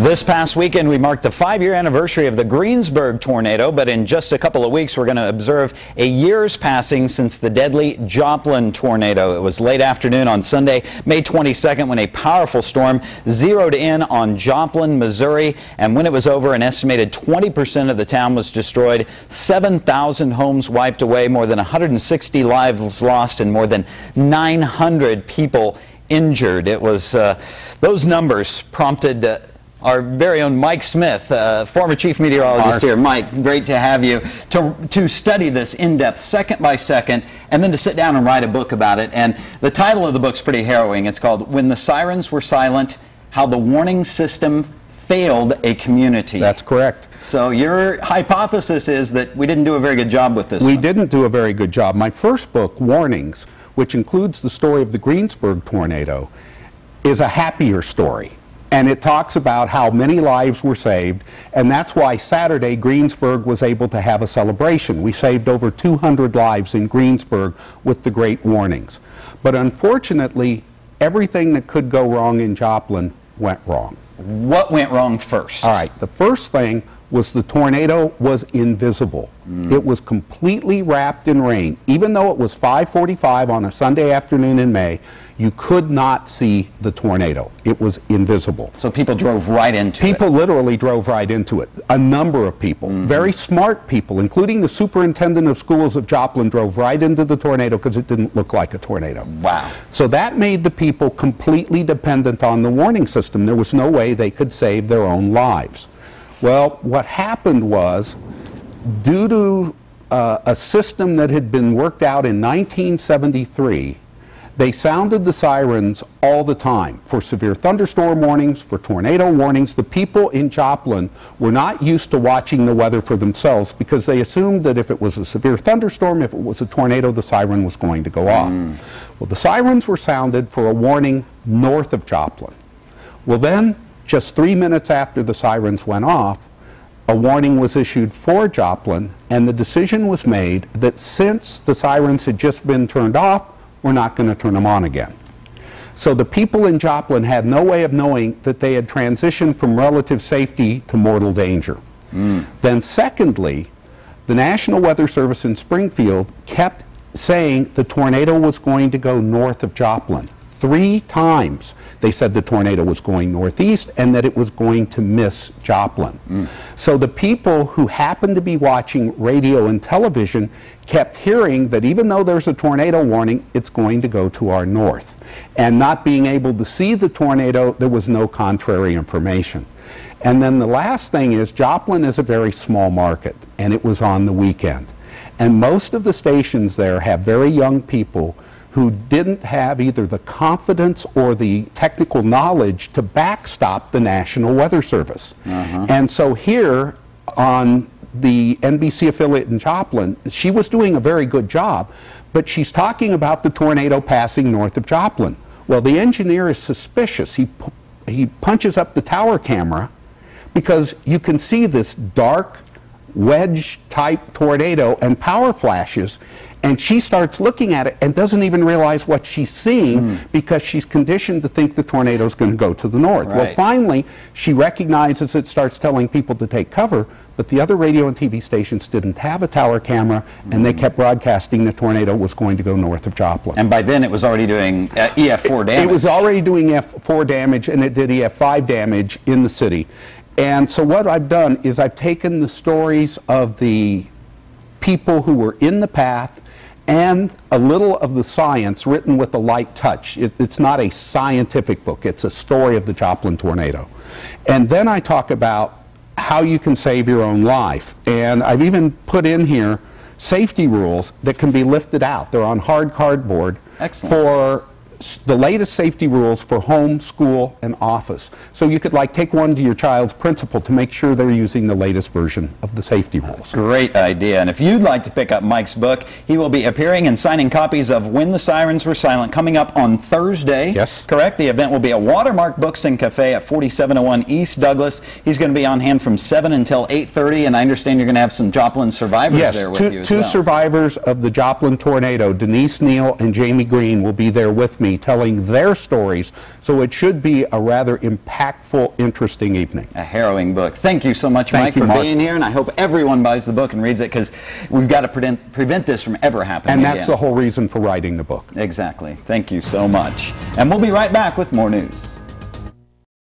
This past weekend, we marked the 5-year anniversary of the Greensburg tornado, but in just a couple of weeks, we're going to observe a year's passing since the deadly Joplin tornado. It was late afternoon on Sunday, May 22nd, when a powerful storm zeroed in on Joplin, Missouri, and when it was over, an estimated 20% of the town was destroyed, 7,000 homes wiped away, more than 160 lives lost, and more than 900 people injured. It was those numbers prompted our very own Mike Smith, former chief meteorologist here. Mike, great to have you, to study this in depth, second by second, and then to sit down and write a book about it. And the title of the book's pretty harrowing. It's called When the Sirens Were Silent, How the Warning System Failed a Community. That's correct. So your hypothesis is that we didn't do a very good job with this We one. didn't do a very good job. My first book, Warnings, which includes the story of the Greensburg tornado, is a happier story. And it talks about how many lives were saved, and that's why Saturday Greensburg was able to have a celebration. We saved over 200 lives in Greensburg with the great warnings. But unfortunately, everything that could go wrong in Joplin went wrong. What went wrong first? All right, the first thing was the tornado was invisible. It was completely wrapped in rain. Even though it was 5:45 on a Sunday afternoon in May, you could not see the tornado. It was invisible. So people drove right into it. People literally drove right into it. A number of people, very smart people, including the superintendent of schools of Joplin, drove right into the tornado because it didn't look like a tornado. Wow. So that made the people completely dependent on the warning system. There was no way they could save their own lives. Well, what happened was, due to a system that had been worked out in 1973, they sounded the sirens all the time for severe thunderstorm warnings, for tornado warnings. The people in Joplin were not used to watching the weather for themselves because they assumed that if it was a severe thunderstorm, if it was a tornado, the siren was going to go off. Well, the sirens were sounded for a warning north of Joplin. Well, then, just 3 minutes after the sirens went off, a warning was issued for Joplin, and the decision was made that since the sirens had just been turned off, we're not going to turn them on again. So the people in Joplin had no way of knowing that they had transitioned from relative safety to mortal danger. Then secondly, the National Weather Service in Springfield kept saying the tornado was going to go north of Joplin. 3 times they said the tornado was going northeast and that it was going to miss Joplin. So the people who happened to be watching radio and television kept hearing that even though there's a tornado warning, it's going to go to our north. And not being able to see the tornado, there was no contrary information. And then the last thing is, Joplin is a very small market, and it was on the weekend. And most of the stations there have very young people who didn't have either the confidence or the technical knowledge to backstop the National Weather Service. And so here on the NBC affiliate in Joplin, she was doing a very good job, but she's talking about the tornado passing north of Joplin. Well, the engineer is suspicious. He punches up the tower camera because you can see this dark wedge-type tornado and power flashes, and she starts looking at it and doesn't even realize what she's seeing because she's conditioned to think the tornado is going to go to the north. Well, finally, she recognizes it, starts telling people to take cover, but the other radio and TV stations didn't have a tower camera, and they kept broadcasting the tornado was going to go north of Joplin. And by then it was already doing EF4 damage. It was already doing EF4 damage, and it did EF5 damage in the city. And so what I've done is I've taken the stories of the people who were in the path and a little of the science written with a light touch. It's not a scientific book. It's a story of the Joplin tornado. And then I talk about how you can save your own life. And I've even put in here safety rules that can be lifted out. They're on hard cardboard for the latest safety rules for home, school, and office. So you could take one to your child's principal to make sure they're using the latest version of the safety rules. Great idea. And if you'd like to pick up Mike's book, he will be appearing and signing copies of When the Sirens Were Silent coming up on Thursday. Yes. Correct? The event will be at Watermark Books and Cafe at 4701 East Douglas. He's going to be on hand from 7 until 8:30, and I understand you're going to have some Joplin survivors there with you as well. Two survivors of the Joplin tornado, Denise Neal and Jamie Green, will be there with me. me telling their stories, so it should be a rather impactful, interesting evening. A harrowing book. Thank you so much, Thank Mike, for Mark. being here, and I hope everyone buys the book and reads it, because we've got to prevent this from ever happening And again. that's the whole reason for writing the book. Exactly. Thank you so much. And we'll be right back with more news.